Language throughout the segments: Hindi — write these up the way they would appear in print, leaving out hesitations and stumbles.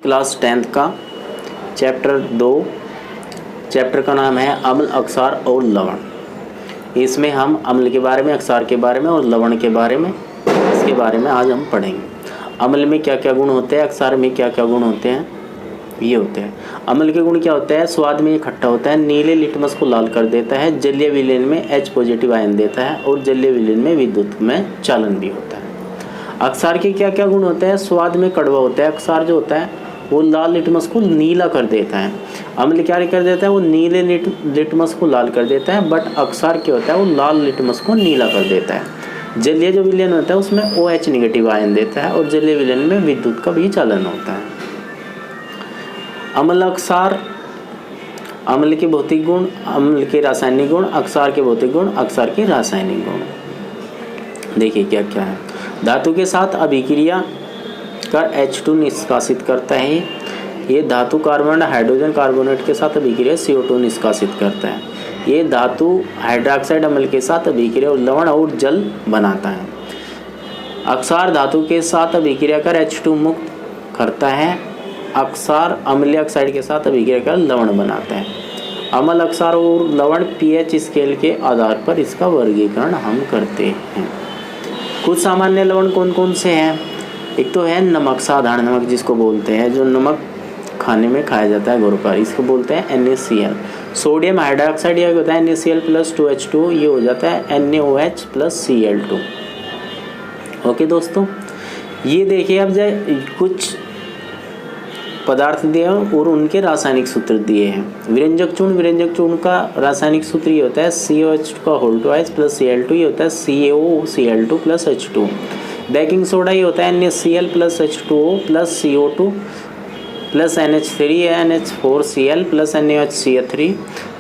क्लास 10th का चैप्टर 2। चैप्टर का नाम है अम्ल, अक्षार और लवण। इसमें हम अम्ल के बारे में, अक्षार के बारे में और लवण के बारे में, इसके बारे में आज हम पढ़ेंगे। अम्ल में क्या क्या गुण होते हैं, अक्षार में क्या क्या गुण होते हैं, ये होते हैं। अम्ल के गुण क्या होते हैं? स्वाद में ये खट्टा होता है, नीले लिटमस को लाल कर देता है, जलीय विलयन में H पॉजिटिव आयन देता है और जलीय विलयन में विद्युत में चालन भी होता है। अक्षार के क्या क्या गुण होते हैं? स्वाद में कड़वा होता है, अक्षार जो होता है वो लाल लिटमस को नीला कर देता है। अम्ल क्या कर देता है? वो नीले लिटमस को लाल कर देता है, बट अक्षार क्या होता है? वो लाल लिटमस को नीला कर देता है। जलीय जो विलयन होता है उसमें OH निगेटिव आयन देता है और जलीय विलयन में विद्युत का भी चालन होता है। अम्ल, अक्षार, अम्ल के भौतिक गुण, अम्ल के रासायनिक गुण, अक्षार के भौतिक गुण, अक्षार के रासायनिक गुण। देखिए क्या क्या है। धातु के साथ अभिक्रिया कर H2 निष्कासित करता है। ये धातु कार्बन हाइड्रोजन कार्बोनेट के साथ अभिक्रिया CO2 निष्कासित करता है। ये धातु हाइड्रोक्साइड अम्ल के साथ अभिक्रिया लवण और जल बनाता है। अक्षार धातु के साथ अभिक्रिया कर H2 मुक्त करता है। अक्षार अम्लीय ऑक्साइड के साथ अभिक्रिया कर लवण बनाता है। अम्ल, अक्षार और लवण pH स्केल के आधार पर इसका वर्गीकरण हम करते हैं। कुछ सामान्य लवण कौन कौन से हैं? एक तो है नमक, साधारण नमक जिसको बोलते हैं, जो नमक खाने में खाया जाता है घोर पर, इसको बोलते हैं NaCl। सोडियम हाइड्रोक्साइड यह होता है NaCl प्लस 2H2, ये हो जाता है NaOH प्लस Cl2। ओके दोस्तों, ये देखिए अब कुछ पदार्थ दिए हैं और उनके रासायनिक सूत्र दिए हैं। विरंजक चूर्ण का रासायनिक सूत्र ये होता है COH का होल ट्वाइस प्लस Cl2, ये होता है CaOCl2 plus H2। Baking soda ये होता है NaCl plus H2O plus CO2 plus NH3 NH4Cl plus NaOHCl3।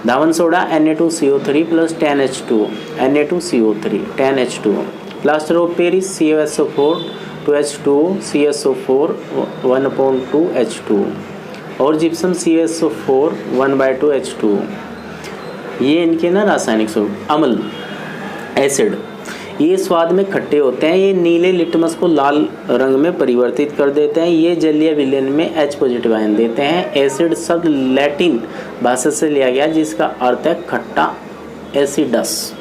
Dhawan soda Na2CO3 plus 10H2 Na2CO3 10H2O। Plaster of Paris CaSO4 2H2O CaSO4 1/2H2O और जिप्सम CaSO4 1/2H2O। ये इनके ना रासायनिक सूत्र। अम्ल, एसिड, ये स्वाद में खट्टे होते हैं। ये नीले लिटमस को लाल रंग में परिवर्तित कर देते हैं। ये जलीय विलयन में H पॉजिटिव आयन देते हैं। एसिड शब्द लैटिन भाषा से लिया गया जिसका अर्थ है खट्टा, एसिडस।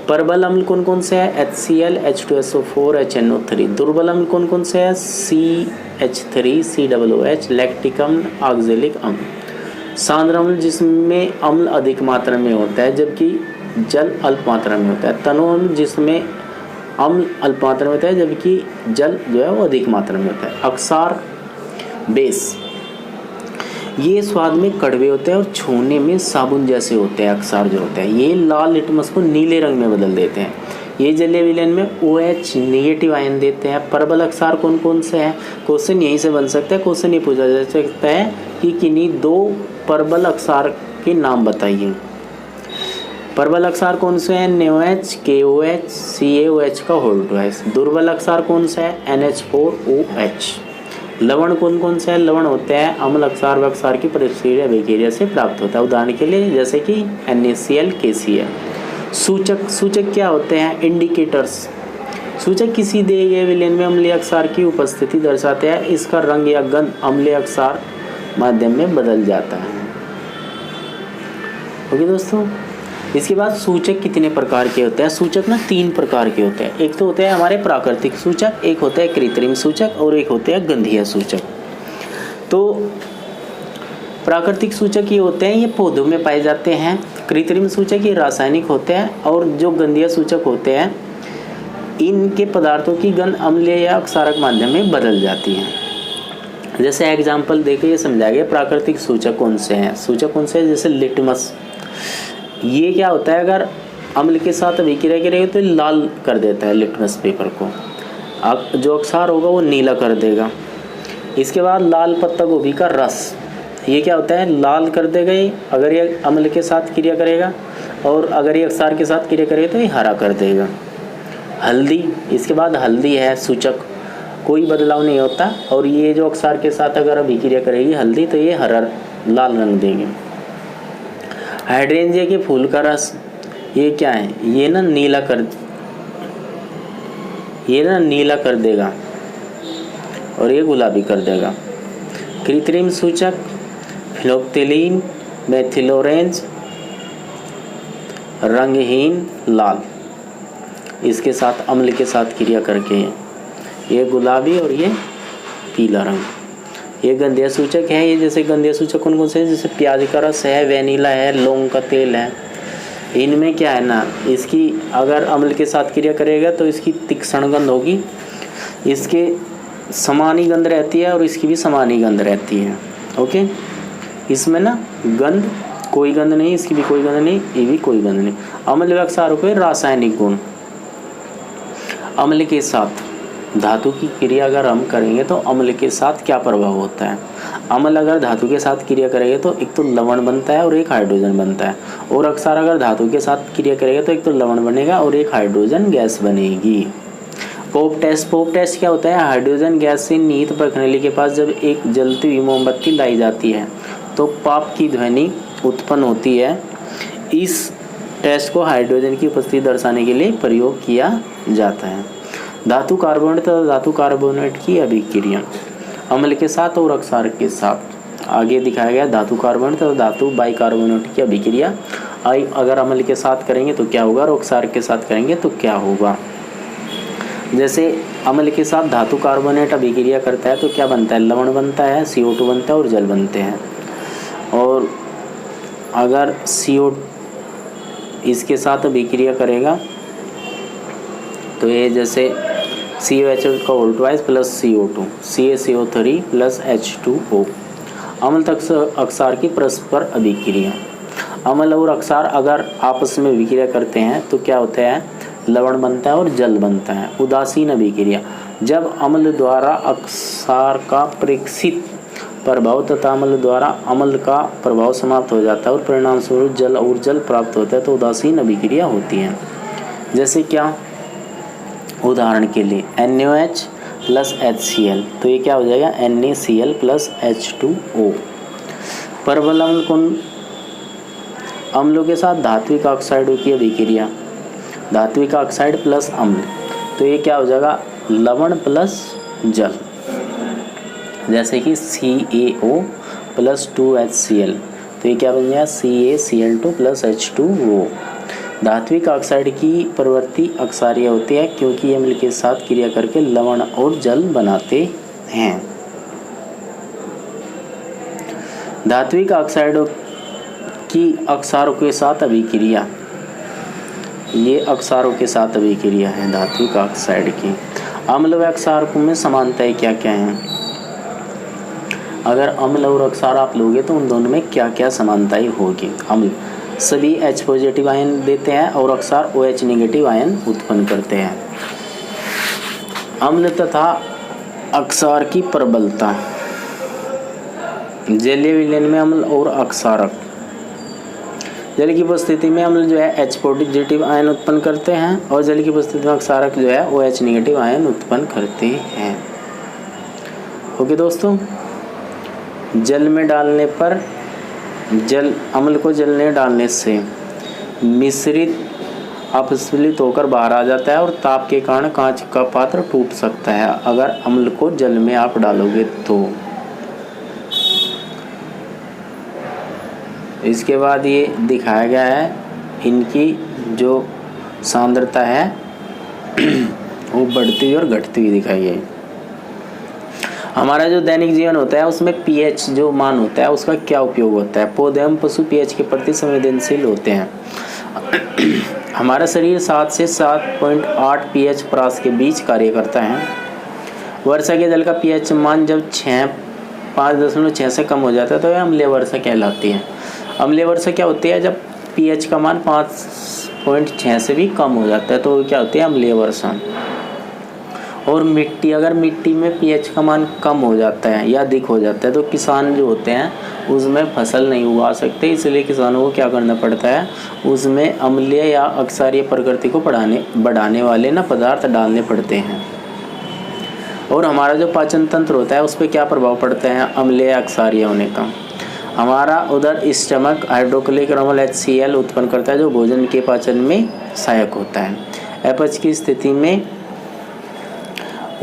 प्रबल अम्ल कौन कौन से है? HCl H2SO4 HNO3। दुर्बल अम्ल कौन कौन से है? CH3 COOH। लैक्टिक अम्ल, ऑक्जेलिक अम्ल। सांद्र अम्ल जिसमें अम्ल अधिक मात्रा में होता है जबकि जल अल्प मात्रा में होता है। तनु अम्ल जिसमें अम्ल अल्प मात्रा में होता है जबकि जल जो है वो अधिक मात्रा में होता है। अक्षार, बेस, ये स्वाद में कड़वे होते हैं और छूने में साबुन जैसे होते हैं। अक्षार जो होते हैं ये लाल लिटमस को नीले रंग में बदल देते हैं। ये जलीय विलयन में OH निगेटिव आयन देते हैं। प्रबल अक्षार कौन कौन से हैं? क्वेश्चन यहीं से बन सकता है। क्वेश्चन ये पूछा जा सकता है कि किन्हीं दो प्रबल अक्षार के नाम बताइए। प्रबल अक्षार कौन से हैं? NaOH KOH CaOH का होल ट्वाइस। दुर्बल अक्षार कौन सा है? NH4OH। लवण कौन कौन से हैं? लवण होते हैं अम्ल, अक्षार व अक्षार की प्रतिक्रिया अभिक्रिया से प्राप्त होता है। उदाहरण के लिए जैसे कि NaCl KCl। सूचक क्या होते हैं? इंडिकेटर्स। सूचक किसी दिए गए विलयन में अम्लीय अक्षार की उपस्थिति दर्शाते हैं। इसका रंग या गंध अम्लीय अक्षार माध्यम में बदल जाता है। ओके दोस्तों, इसके बाद सूचक कितने प्रकार के होते हैं? सूचक ना 3 प्रकार के होते हैं। एक तो होते हैं हमारे प्राकृतिक सूचक, एक होता है कृत्रिम सूचक और एक होते हैं गंधीय सूचक। तो प्राकृतिक सूचक ये होते हैं, ये पौधों में पाए जाते हैं। कृत्रिम सूचक ये रासायनिक होते हैं और जो गंधीय सूचक होते हैं इनके पदार्थों की गंध अम्लीय या अक्षारक माध्यम में बदल जाती है। जैसे एग्जाम्पल देके ये समझाया गया प्राकृतिक सूचक कौन से हैं। सूचक कौन से हैं? जैसे लिटमस, ये क्या होता है अगर अम्ल के साथ अभिक्रिया करेगा तो लाल कर देता है लिटमस पेपर को। अब जो अक्षार होगा वो नीला कर देगा। इसके बाद लाल पत्ता गोभी का रस, ये क्या होता है? लाल कर देगा ये अगर ये अम्ल के साथ क्रिया करेगा और अगर ये अक्षार के साथ क्रिया करेगा तो ये हरा कर देगा। हल्दी, इसके बाद हल्दी है सूचक, कोई बदलाव नहीं होता और ये जो अक्षार के साथ अगर अभिक्रिया करेगी हल्दी तो ये हरा लाल रंग देंगे। हाइड्रेंजिया के फूल का रस, ये क्या है? ये ना नीला कर देगा और ये गुलाबी कर देगा। कृत्रिम सूचक फिनोक्तिलीन, मेथिलोरेंज, रंगहीन लाल, इसके साथ अम्ल के साथ क्रिया करके ये गुलाबी और ये पीला रंग, ये गंधीय सूचक है। ये जैसे गंधीय सूचक कौन कौन से हैं, जैसे प्याज का रस है, वेनिला है, लौंग का तेल है। इनमें क्या है ना, इसकी अगर अम्ल के साथ क्रिया करेगा तो इसकी तीक्ष्ण गंध होगी, इसके समान ही गंध रहती है और इसकी भी समान ही गंध रहती है। ओके, इसमें ना गंध कोई गंध नहीं, इसकी भी कोई गंध नहीं, ये भी कोई गंध नहीं। अम्ल व क्षारों के रासायनिक गुण। अम्ल के साथ धातु की क्रिया अगर हम करेंगे तो अम्ल के साथ क्या प्रभाव होता है। अम्ल अगर धातु के साथ क्रिया करेगा तो एक तो लवण बनता है और एक हाइड्रोजन बनता है, और अक्षार अगर धातु के साथ क्रिया करेगा तो एक तो लवण बनेगा और एक हाइड्रोजन गैस बनेगी। पोप टेस्ट क्या होता है, हाइड्रोजन गैस से निहित प्रणाली के पास जब एक जलती हुई मोमबत्ती लाई जाती है तो पाप की ध्वनि उत्पन्न होती है। इस टेस्ट को हाइड्रोजन की उपस्थिति दर्शाने के लिए प्रयोग किया जाता है। धातु कार्बोनेट तथा धातु कार्बोनेट की अभिक्रिया अम्ल के साथ और अक्षार के साथ आगे दिखाया गया। धातु कार्बोनेट तथा धातु बाइकार्बोनेट की अभिक्रिया अगर अम्ल के साथ करेंगे तो क्या होगा और अक्षार के साथ करेंगे तो क्या होगा। जैसे अम्ल के साथ धातु कार्बोनेट अभिक्रिया करता है तो क्या बनता है, लवण बनता है, CO2 बनता है और जल बनते हैं। और अगर CO इसके साथ अभिक्रिया करेगा तो ये जैसे COH का वोल्टवाइज plus CO2, CaCO3 plus H2O। अम्ल तक अक्षार की परस्पर अभिक्रिया। अम्ल और अक्षार अगर आपस में अभिक्रिया करते हैं तो क्या होता है, लवण बनता है और जल बनता है। उदासीन अभिक्रिया, जब अम्ल द्वारा अक्षार का प्रेक्षित प्रभाव तथा अम्ल द्वारा अम्ल का प्रभाव समाप्त हो जाता है और परिणाम स्वरूप जल और जल प्राप्त होता है तो उदासीन अभिक्रिया होती है। जैसे क्या, उदाहरण के लिए NaOH प्लस HCl, तो ये क्या हो जाएगा NaCl प्लस H2O। परबल अम्ल कौन, अम्लों के साथ धात्विक ऑक्साइडों की अभिक्रिया, धात्विक ऑक्साइड प्लस अम्ल, तो ये क्या हो जाएगा लवण प्लस जल। जैसे कि CaO प्लस 2HCl, तो ये क्या बन जाएगा CaCl2 प्लस H2O। धात्विक ऑक्साइड की प्रवृत्ति अक्षारीय होती है क्योंकि ये अम्ल के साथ क्रिया करके लवण और जल बनाते हैं। धात्विक ऑक्साइडों की अक्षारों के साथ अभिक्रिया, ये अक्षारों के साथ अभिक्रिया है धात्विक ऑक्साइड की। अम्ल व अक्षारों में समानताएं क्या क्या हैं, अगर अम्ल और अक्षार आप लोगे तो उन दोनों में क्या क्या समानताएं होगी। अम्ल सभी H पॉजिटिव आयन देते हैं और अक्षार OH नेगेटिव आयन उत्पन्न करते हैं। अम्ल तथा अक्षार की प्रबलता, जलीय विलयन में अम्ल और अक्षारक, जल की उपस्थिति में अम्ल जो है H पॉजिटिव आयन उत्पन्न करते हैं और जल की उपस्थिति में अक्षारक जो है OH नेगेटिव आयन उत्पन्न करते हैं। ओके दोस्तों, जल में डालने पर अम्ल को जल में डालने से मिश्रित अपस्फुलित होकर बाहर आ जाता है और ताप के कारण कांच का पात्र टूट सकता है अगर अम्ल को जल में आप डालोगे तो। इसके बाद ये दिखाया गया है इनकी जो सांद्रता है वो बढ़ती हुई और घटती हुई दिखाई है। हमारा जो दैनिक जीवन होता है उसमें pH जो मान होता है उसका क्या उपयोग होता है। पौधे एवं पशु pH के प्रति संवेदनशील होते हैं। हमारा शरीर 7 से 7.8 pH परास के बीच कार्य करता है। वर्षा के जल का pH मान जब 5.6 से कम हो जाता है तो यह अम्लीय वर्षा कहलाती है। अम्लीय वर्षा क्या होती है, जब pH का मान 5.6 से भी कम हो जाता है तो क्या होती है अम्लीय वर्षा। और मिट्टी, अगर मिट्टी में pH का मान कम हो जाता है या अधिक हो जाता है तो किसान जो होते हैं उसमें फसल नहीं उगा सकते, इसलिए किसानों को क्या करना पड़ता है, उसमें अम्लीय या अक्षारीय प्रकृति को बढ़ाने वाले ना पदार्थ डालने पड़ते हैं। और हमारा जो पाचन तंत्र होता है उस पर क्या प्रभाव पड़ता है अम्लीय अक्षारीय होने का। हमारा उधर स्टमक हाइड्रोक्लोरिक अम्ल HCl उत्पन्न करता है जो भोजन के पाचन में सहायक होता है। अपच की स्थिति में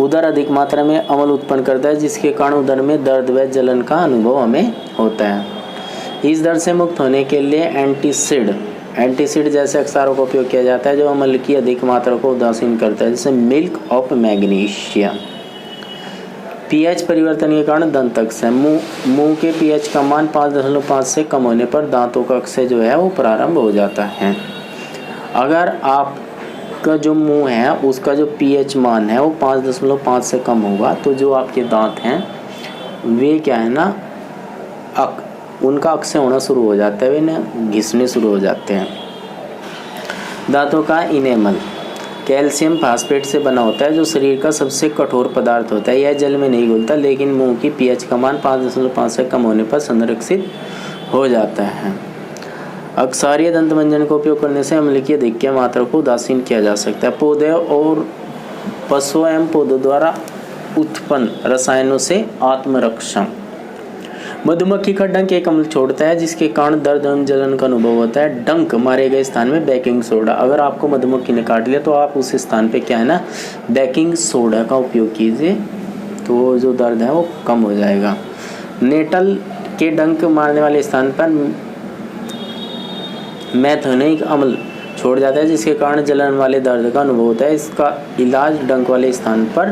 उदर अधिक मात्रा में अम्ल उत्पन्न करता है, जिसके कारण उदर में दर्द व जलन का अनुभव हमें होता है। इस दर्द से मुक्त होने के लिए एंटीसिड जैसे अक्सारों का उपयोग किया जाता है जो अम्ल की अधिक मात्रा को उदासीन करता है, जैसे मिल्क ऑफ मैग्नीशिया। पीएच परिवर्तन के कारण दंत अक्ष मुंह के पीएच का मान 5.5 से कम होने पर दांतों का अक्ष जो है वो प्रारंभ हो जाता है। अगर आपका जो मुंह है उसका जो पीएच मान है वो 5.5 से कम होगा तो जो आपके दांत हैं वे क्या है ना उनका अक्ष होना शुरू हो जाता है, वे ना घिसने शुरू हो जाते हैं। दांतों का इनेमल कैल्शियम फास्फेट से बना होता है जो शरीर का सबसे कठोर पदार्थ होता है। यह जल में नहीं घुलता लेकिन मुंह की पीएच का मान 5.5 से कम होने पर संरक्षित हो जाता है। अक्सारीय दंतमंजन का उपयोग करने से अम्ल की अधिक मात्रा को उदासीन किया जा सकता है। पौधे और पशुओं एवं पौधों द्वारा उत्पन्न रसायनों से आत्मरक्षा। मधुमक्खी का डंक एक अम्ल छोड़ता है जिसके कारण दर्द एवं जलन का अनुभव होता है। डंक मारे गए स्थान में बेकिंग सोडा, अगर आपको मधुमक्खी ने काट लिया तो आप उस स्थान पे क्या है ना बेकिंग सोडा का उपयोग कीजिए तो जो दर्द है वो कम हो जाएगा। नेटल के डंक मारने वाले स्थान पर मैथोनिक अम्ल छोड़ जाता है जिसके कारण जलन वाले दर्द का अनुभव होता है। इसका इलाज डंक वाले स्थान पर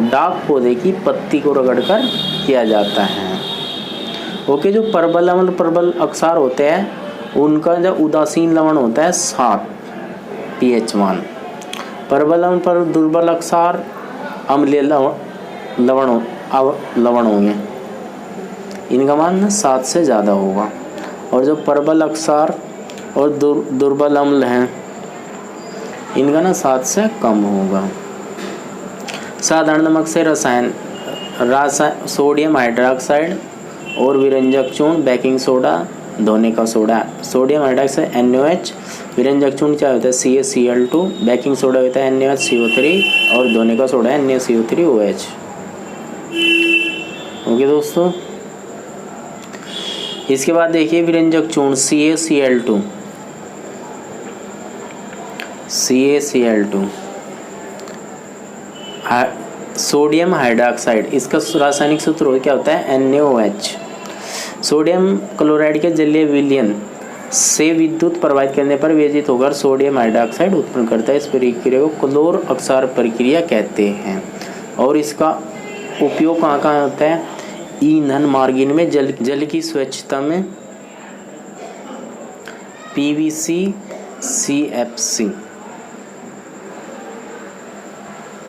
डाक पौधे की पत्ती को रगड़कर किया जाता है। ओके, जो प्रबल अम्ल प्रबल अक्सार होते हैं उनका जो उदासीन लवण होता है 7 पीएच मान। प्रबल अम्ल पर दुर्बल अक्सार अम्लीय लवण होंगे, इनका मान 7 से ज़्यादा होगा। और जो प्रबल अक्सार और दुर्बल अम्ल हैं इनका ना 7 से कम होगा। साधारण नमक से रसायन सोडियम हाइड्रोक्साइड और विरंजक चूर्ण, बेकिंग सोडा, धोने का सोडा। सोडियम हाइड्रोक्साइड NaOH, विरंजक चूर्ण क्या होता है CaCl2, बेकिंग सोडा होता है NaOH और धोने का सोडा है NaCO3OH। ओके दोस्तों, इसके बाद देखिए विरंजक चूर्ण CaCl2 सोडियम हाइड्रोक्साइड, इसका रासायनिक सूत्र क्या होता है NaOH। सोडियम क्लोराइड के जलीय विलयन से विद्युत प्रवाहित करने पर विभाजित होकर सोडियम हाइड्रोक्साइड उत्पन्न करता है। इस प्रक्रिया को क्लोर अक्सार प्रक्रिया कहते हैं और इसका उपयोग कहाँ कहाँ होता है ईंधन मार्गिन में, जल की स्वच्छता में, PVC, CFC।